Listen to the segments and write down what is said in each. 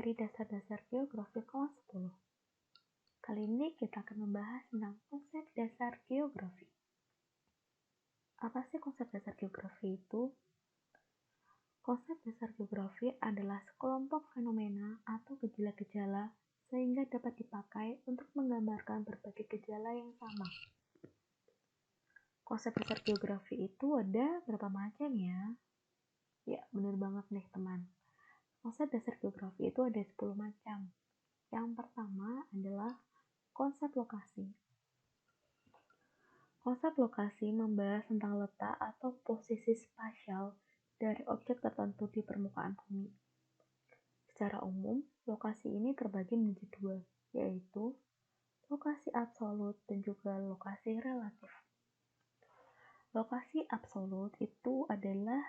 materi dasar-dasar geografi kelas 10. Kali ini kita akan membahas tentang konsep dasar geografi. Apa sih konsep dasar geografi itu? Konsep dasar geografi adalah sekelompok fenomena atau gejala-gejala sehingga dapat dipakai untuk menggambarkan berbagai gejala yang sama. Konsep dasar geografi itu ada berapa macam ya? Ya, benar banget nih teman. Konsep dasar geografi itu ada 10 macam. Yang pertama adalah konsep lokasi. Konsep lokasi membahas tentang letak atau posisi spasial dari objek tertentu di permukaan bumi. Secara umum, lokasi ini terbagi menjadi dua, yaitu lokasi absolut dan juga lokasi relatif. Lokasi absolut itu adalah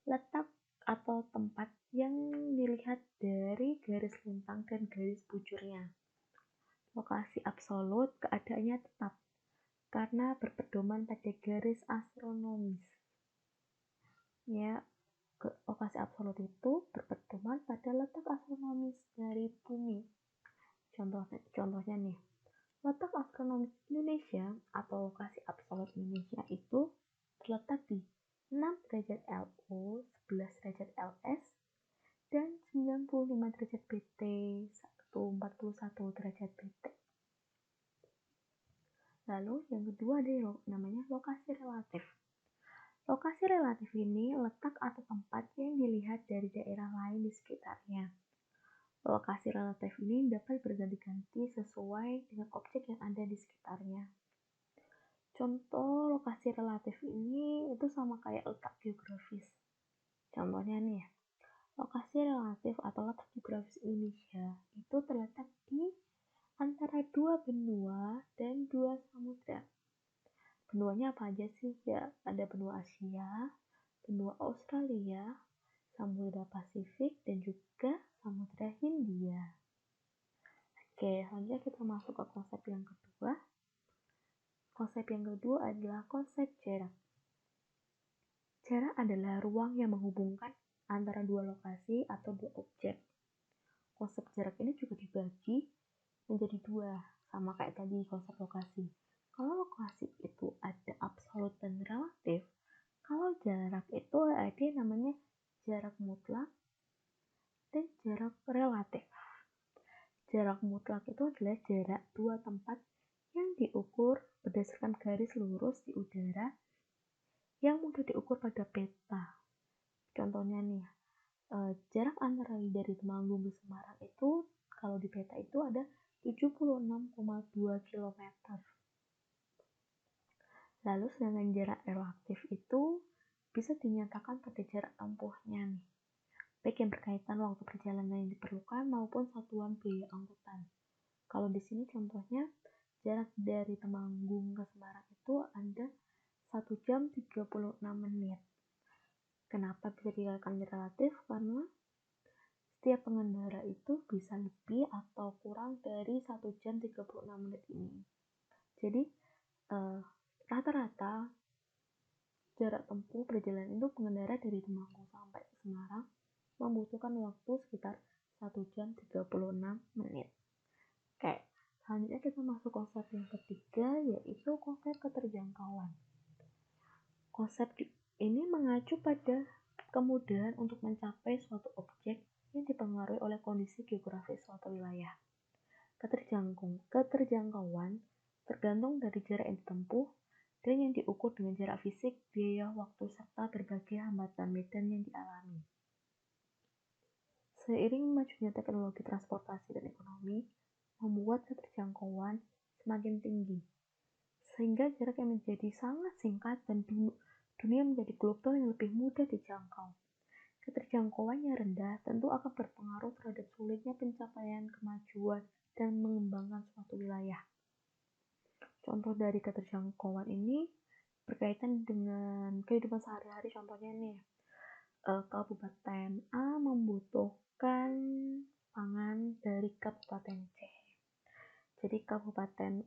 letak atau tempat yang dilihat dari garis lintang dan garis bujurnya. Lokasi absolut keadaannya tetap karena berpedoman pada garis astronomis. Ya, lokasi absolut itu berpedoman pada letak astronomis dari bumi. Contohnya nih, letak astronomis Indonesia atau lokasi absolut Indonesia itu terletak di 6 derajat LO, 11 derajat LS, dan 95 derajat BT, 141 derajat BT. Lalu yang kedua ada namanya lokasi relatif. Lokasi relatif ini letak atau tempat yang dilihat dari daerah lain di sekitarnya. Lokasi relatif ini dapat berganti-ganti sesuai dengan objek yang ada di sekitarnya. Contoh lokasi relatif ini itu sama kayak letak geografis. Contohnya nih, lokasi relatif atau letak geografis Indonesia itu terletak di antara dua benua dan dua samudra. Benuanya apa aja sih? Ya, ada benua Asia, benua Australia, Samudra Pasifik, dan juga Samudra Hindia. Oke, selanjutnya kita masuk ke konsep yang kedua. Konsep yang kedua adalah konsep jarak. Jarak adalah ruang yang menghubungkan antara dua lokasi atau dua objek. Konsep jarak ini juga dibagi menjadi dua, sama kayak tadi konsep lokasi. Kalau lokasi itu ada absolut dan relatif, kalau jarak itu ada yang namanya jarak mutlak dan jarak relatif. Jarak mutlak itu adalah jarak dua tempat yang diukur berdasarkan garis lurus di udara yang mudah diukur pada peta. Contohnya nih, jarak antara dari Temanggung ke Semarang itu kalau di peta itu ada 76,2 km. Lalu sedangkan jarak relatif itu bisa dinyatakan pada jarak tempuhnya nih, baik yang berkaitan waktu perjalanan yang diperlukan maupun satuan biaya angkutan. Kalau di sini contohnya jarak dari Temanggung ke Semarang itu ada 1 jam 36 menit. Kenapa bisa dikatakan relatif? Karena setiap pengendara itu bisa lebih atau kurang dari 1 jam 36 menit ini. Jadi rata-rata jarak tempuh perjalanan itu pengendara dari Temanggung sampai Semarang membutuhkan waktu sekitar 1 jam 36 menit. Oke, selanjutnya kita masuk konsep yang ketiga, yaitu konsep keterjangkauan. Konsep ini mengacu pada kemudahan untuk mencapai suatu objek yang dipengaruhi oleh kondisi geografis suatu wilayah. Keterjangkauan tergantung dari jarak yang ditempuh dan yang diukur dengan jarak fisik, biaya, waktu, serta berbagai hambatan medan yang dialami. Seiring majunya teknologi transportasi dan ekonomi, membuat keterjangkauan semakin tinggi, sehingga jarak yang menjadi sangat singkat dan dunia menjadi global yang lebih mudah dijangkau. Keterjangkauan yang rendah tentu akan berpengaruh terhadap sulitnya pencapaian kemajuan dan mengembangkan suatu wilayah. Contoh dari keterjangkauan ini berkaitan dengan kehidupan sehari-hari. Contohnya nih, Kabupaten A membutuhkan pangan dari Kabupaten C. Jadi Kabupaten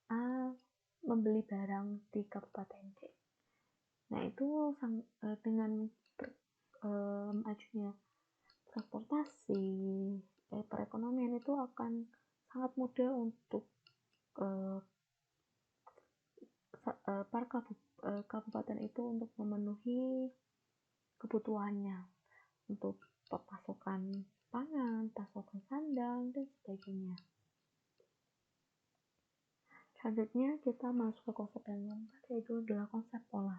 A membeli barang di Kabupaten C. Nah itu dengan majunya transportasi, perekonomian itu akan sangat mudah untuk para kabupaten itu untuk memenuhi kebutuhannya untuk pasokan pangan, pasokan sandang, dan sebagainya. Selanjutnya kita masuk ke konsep yang keempat, yaitu adalah konsep pola.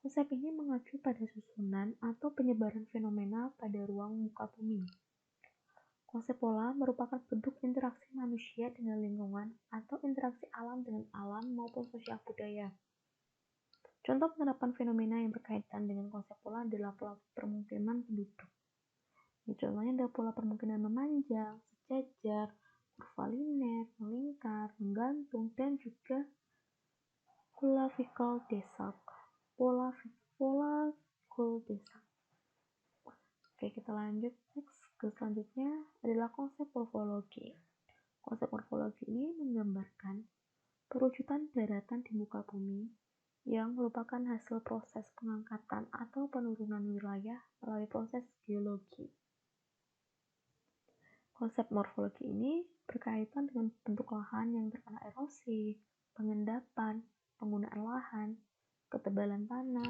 Konsep ini mengacu pada susunan atau penyebaran fenomena pada ruang muka bumi. Konsep pola merupakan bentuk interaksi manusia dengan lingkungan atau interaksi alam dengan alam maupun sosial budaya. Contoh penerapan fenomena yang berkaitan dengan konsep pola adalah pola permukiman penduduk. Contohnya adalah pola permukiman memanjang, sejajar, kurva linear, melingkar, menggantung, dan juga pola vertikal desa. Oke, kita lanjut next. Selanjutnya adalah konsep morfologi. Konsep morfologi ini menggambarkan perwujudan daratan di muka bumi yang merupakan hasil proses pengangkatan atau penurunan wilayah melalui proses geologi. Konsep morfologi ini berkaitan dengan bentuk lahan yang terkena erosi, pengendapan, penggunaan lahan, ketebalan tanah,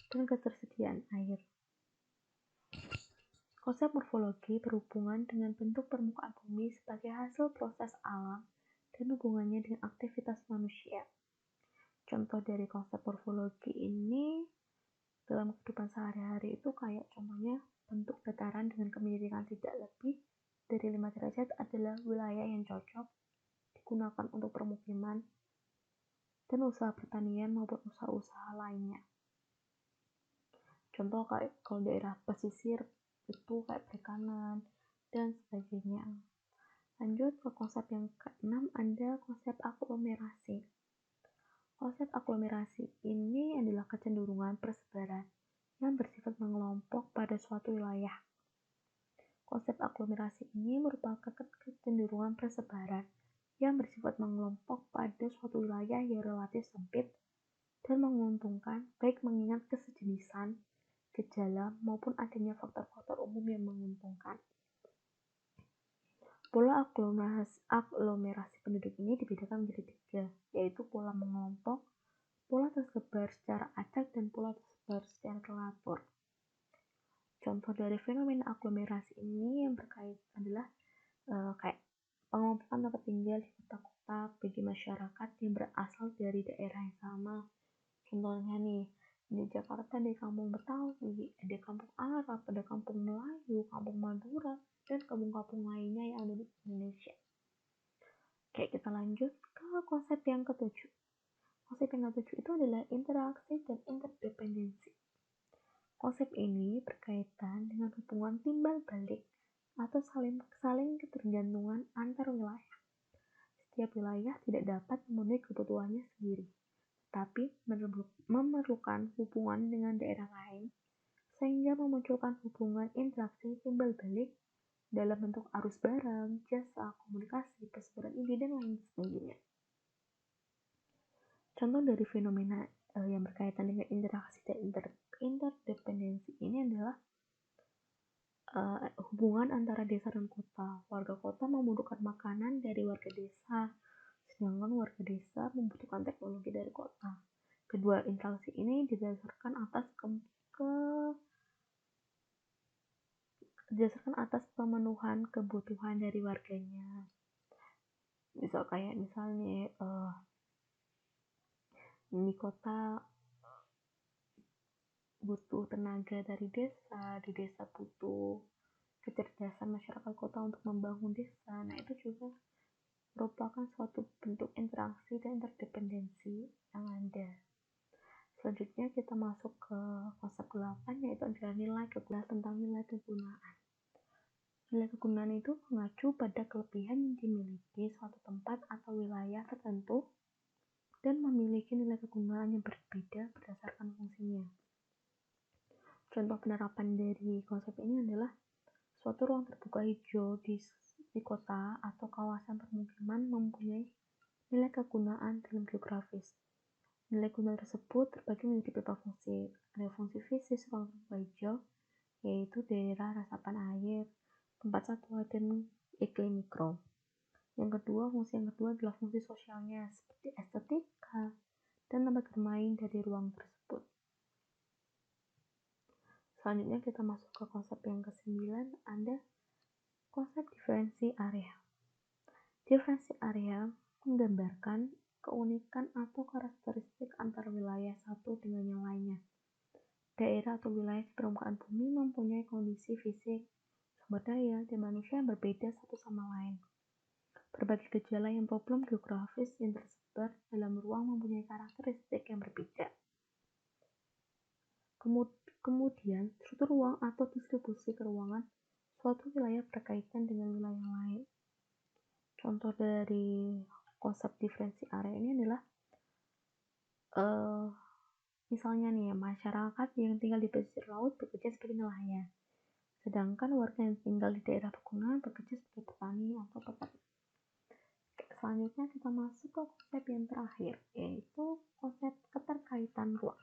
dan ketersediaan air. Konsep morfologi berhubungan dengan bentuk permukaan bumi sebagai hasil proses alam dan hubungannya dengan aktivitas manusia. Contoh dari konsep morfologi ini dalam kehidupan sehari-hari itu kayak contohnya bentuk dataran dengan kemiringan tidak lebih dari 5 derajat adalah wilayah yang cocok digunakan untuk permukiman dan usaha pertanian maupun usaha-usaha lainnya. Contoh kayak kalau daerah pesisir itu kayak perikanan dan sebagainya. Lanjut ke konsep yang keenam, ada konsep aglomerasi. Konsep aglomerasi ini adalah kecenderungan persebaran yang bersifat mengelompok pada suatu wilayah. Konsep aglomerasi ini merupakan kecenderungan persebaran yang bersifat mengelompok pada suatu wilayah yang relatif sempit dan menguntungkan, baik mengingat kesejenisan, gejala, maupun adanya faktor-faktor umum yang menguntungkan. Pola aglomerasi penduduk ini dibedakan menjadi 3, yaitu pola mengelompok, pola tersebar secara acak, dan pola tersebar secara teratur. Contoh dari fenomena aglomerasi ini yang berkaitan adalah kayak pengelompokan tempat tinggal di kota-kota bagi masyarakat yang berasal dari daerah yang sama. Contohnya nih, di Jakarta ada kampung Betawi, ada kampung Arab, ada kampung Melayu, kampung Madura, dan kampung-kampung lainnya yang ada di Indonesia. Oke, kita lanjut ke konsep yang ketujuh. Konsep yang ketujuh itu adalah interaksi dan interdependensi. Konsep ini berkaitan dengan hubungan timbal balik atau saling ketergantungan antar wilayah. Setiap wilayah tidak dapat memenuhi kebutuhannya sendiri, tapi memerlukan hubungan dengan daerah lain, sehingga memunculkan hubungan interaksi timbal balik dalam bentuk arus barang, jasa, komunikasi, persebaran ide, dan lain sebagainya. Contoh dari fenomena yang berkaitan dengan interaksi dan interdependensi ini adalah hubungan antara desa dan kota. Warga kota membutuhkan makanan dari warga desa, sedangkan warga desa membutuhkan teknologi dari kota. Kedua interaksi ini didasarkan atas pemenuhan kebutuhan dari warganya. Misalnya di kota butuh tenaga dari desa, di desa butuh kecerdasan masyarakat kota untuk membangun desa. Nah, itu juga merupakan suatu bentuk interaksi dan interdependensi yang ada. Selanjutnya kita masuk ke konsep 8, yaitu adalah nilai kegunaan. Tentang nilai kegunaan. Nilai kegunaan itu mengacu pada kelebihan yang dimiliki suatu tempat atau wilayah tertentu dan memiliki nilai kegunaan yang berbeda berdasarkan fungsinya. Contoh penerapan dari konsep ini adalah suatu ruang terbuka hijau di kota atau kawasan permukiman mempunyai nilai kegunaan dalam geografis. Nilai kegunaan tersebut terbagi menjadi beberapa fungsi. Ada fungsi fisik ruang terbuka hijau, yaitu daerah resapan air, tempat satwa, dan iklim mikro. Fungsi yang kedua adalah fungsi sosialnya, seperti estetika dan tempat bermain dari ruang tersebut. Selanjutnya kita masuk ke konsep yang ke-9, ada konsep diferensi area. Diferensi area menggambarkan keunikan atau karakteristik antara wilayah satu dengan yang lainnya. Daerah atau wilayah di permukaan bumi mempunyai kondisi fisik, sumber daya, dan manusia yang berbeda satu sama lain. Berbagai gejala yang problem geografis yang tersebar dalam ruang mempunyai karakteristik yang berbeda. Kemudian, struktur ruang atau distribusi keruangan suatu wilayah berkaitan dengan wilayah lain. Contoh dari konsep diferensi area ini adalah misalnya nih, masyarakat yang tinggal di pesisir laut bekerja sebagai nelayan, sedangkan warga yang tinggal di daerah pegunungan bekerja sebagai petani atau peternak. Selanjutnya kita masuk ke konsep yang terakhir, yaitu konsep keterkaitan ruang.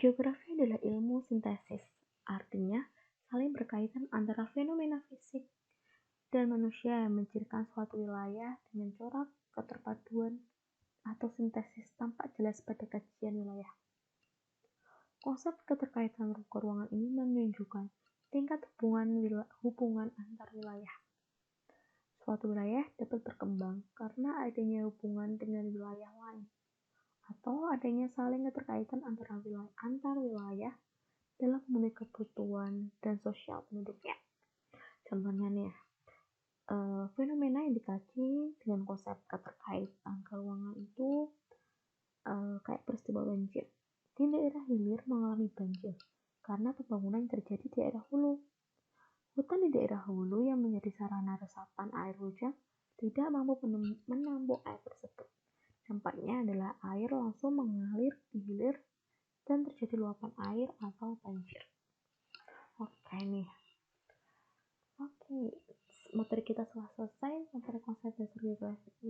Geografi adalah ilmu sintesis, artinya saling berkaitan antara fenomena fisik dan manusia yang mencirikan suatu wilayah dengan corak keterpaduan atau sintesis tampak jelas pada kajian wilayah. Konsep keterkaitan ruangan ini menunjukkan tingkat hubungan antar wilayah. Suatu wilayah dapat berkembang karena adanya hubungan dengan wilayah lain, atau adanya saling keterkaitan antar wilayah dalam memenuhi kebutuhan dan sosial penduduknya. Contohnya nih, fenomena yang dikaji dengan konsep keterkaitan keuangan itu kayak peristiwa banjir. Di daerah hilir mengalami banjir karena pembangunan yang terjadi di daerah hulu. Hutan di daerah hulu yang menjadi sarana resapan air hujan tidak mampu menampung air tersebut. Dampaknya adalah air langsung mengalir di hilir dan terjadi luapan air atau banjir. Oke, materi kita telah selesai. Materi konsep dasar geografi